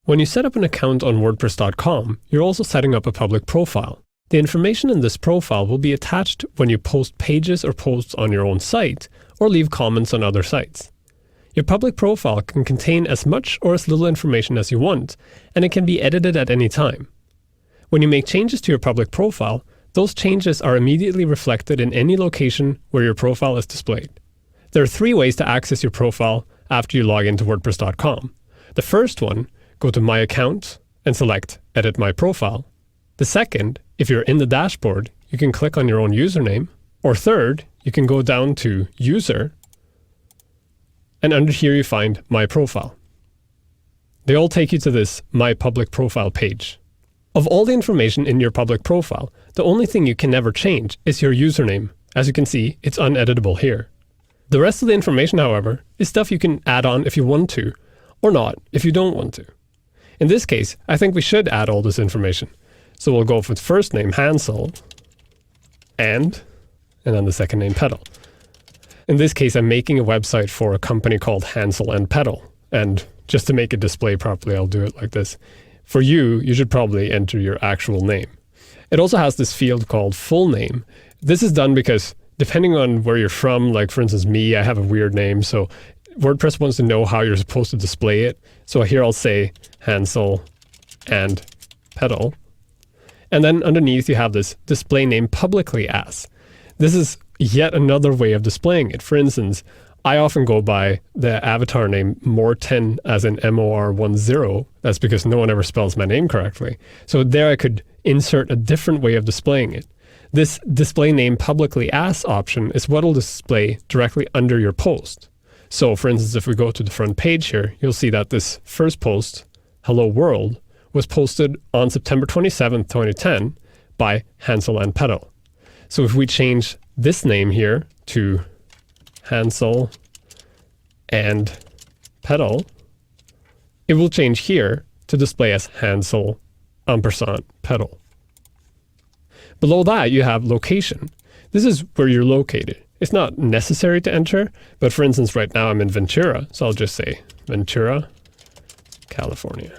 When you set up an account on wordpress.com, you're also setting up a public profile. The information in this profile will be attached when you post pages or posts on your own site or leave comments on other sites. Your public profile can contain as much or as little information as you want, and it can be edited at any time. When you make changes to your public profile, those changes are immediately reflected in any location where your profile is displayed. There are 3 ways to access your profile after you log into wordpress.com. The first one, go to My Account and select Edit My Profile. The second, if you're in the dashboard, you can click on your own username. Or third, you can go down to User, and under here you find My Profile. They all take you to this My Public Profile page. Of all the information in your public profile, the only thing you can never change is your username. As you can see, it's uneditable here. The rest of the information, however, is stuff you can add on if you want to, or not if you don't want to. In this case, I think we should add all this information. So we'll go with first name Hansel, and then the second name Petal. In this case, I'm making a website for a company called Hansel and Petal. And just to make it display properly, I'll do it like this. For you, you should probably enter your actual name. It also has this field called full name. This is done because depending on where you're from, like for instance me, I have a weird name, so WordPress wants to know how you're supposed to display it. So here I'll say Hansel and Petal. And then underneath you have this display name publicly as. This is yet another way of displaying it. For instance, I often go by the avatar name Morten, as in MOR10. That's because no one ever spells my name correctly. So there I could insert a different way of displaying it. This display name publicly as option is what will display directly under your post. So for instance, if we go to the front page here, you'll see that this first post, Hello World, was posted on September 27th, 2010 by Hansel and Petal. So if we change this name here to Hansel and Petal, it will change here to display as Hansel &Petal. Below that, you have location. This is where you're located. It's not necessary to enter, but for instance, right now I'm in Ventura, so I'll just say Ventura, California.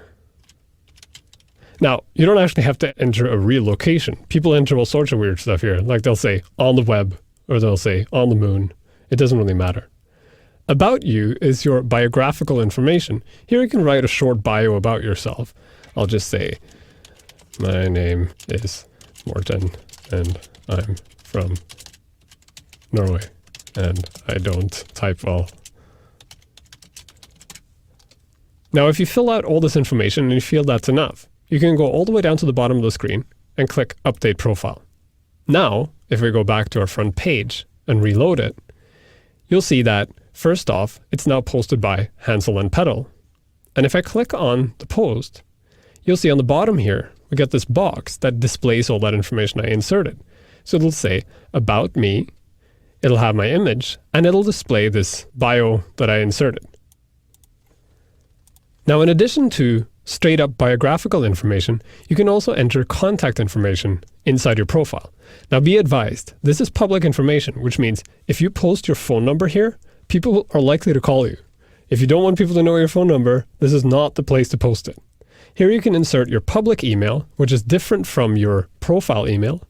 Now, you don't actually have to enter a real location. People enter all sorts of weird stuff here, like they'll say on the web, or they'll say on the moon. It doesn't really matter. About you is your biographical information. Here you can write a short bio about yourself. I'll just say, my name is Morten, and I'm from Norway, and I don't type well. Now, if you fill out all this information and you feel that's enough, you can go all the way down to the bottom of the screen and click Update Profile. Now, if we go back to our front page and reload it, you'll see that, first off, it's now posted by Hansel and Petal. And if I click on the post, you'll see on the bottom here, we get this box that displays all that information I inserted. So it'll say, About Me, it'll have my image, and it'll display this bio that I inserted. Now, in addition to straight up biographical information, you can also enter contact information inside your profile. Now be advised, this is public information, which means if you post your phone number here, people are likely to call you. If you don't want people to know your phone number, this is not the place to post it. Here you can insert your public email, which is different from your profile email.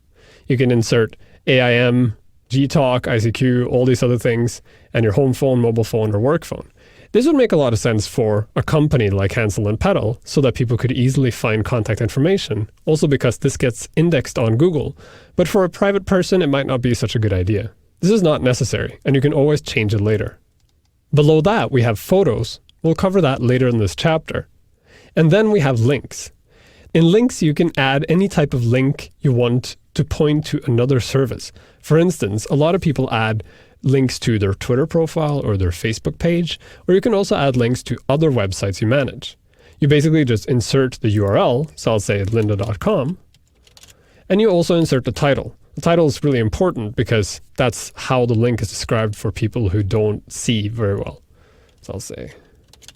You can insert AIM, Gtalk, ICQ, all these other things, and your home phone, mobile phone, or work phone. This would make a lot of sense for a company like Hansel and Petal so that people could easily find contact information, also because this gets indexed on Google. But for a private person, it might not be such a good idea. This is not necessary, and you can always change it later. Below that, we have photos. We'll cover that later in this chapter. And then we have links. In links, you can add any type of link you want to point to another service. For instance, a lot of people add links to their Twitter profile or their Facebook page, or you can also add links to other websites you manage. You basically just insert the URL, so I'll say lynda.com, and you also insert the title. The title is really important because that's how the link is described for people who don't see very well. So I'll say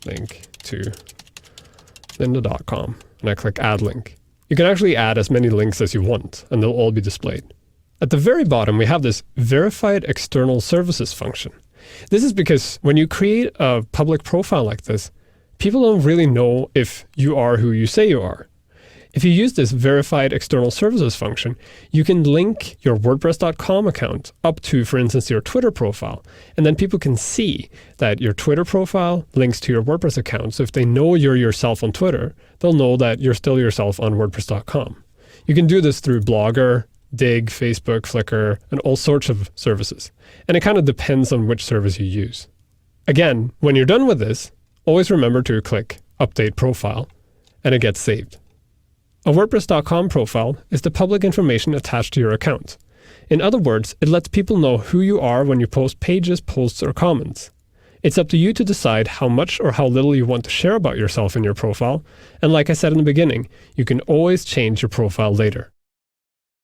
link to lynda.com, and I click add link. You can actually add as many links as you want, and they'll all be displayed. At the very bottom, we have this verified external services function. This is because when you create a public profile like this, people don't really know if you are who you say you are. If you use this verified external services function, you can link your wordpress.com account up to, for instance, your Twitter profile. And then people can see that your Twitter profile links to your WordPress account. So if they know you're yourself on Twitter, they'll know that you're still yourself on wordpress.com. You can do this through Blogger, Dig, Facebook, Flickr, and all sorts of services. And it kind of depends on which service you use. Again, when you're done with this, always remember to click Update Profile, and it gets saved. A WordPress.com profile is the public information attached to your account. In other words, it lets people know who you are when you post pages, posts, or comments. It's up to you to decide how much or how little you want to share about yourself in your profile, and like I said in the beginning, you can always change your profile later.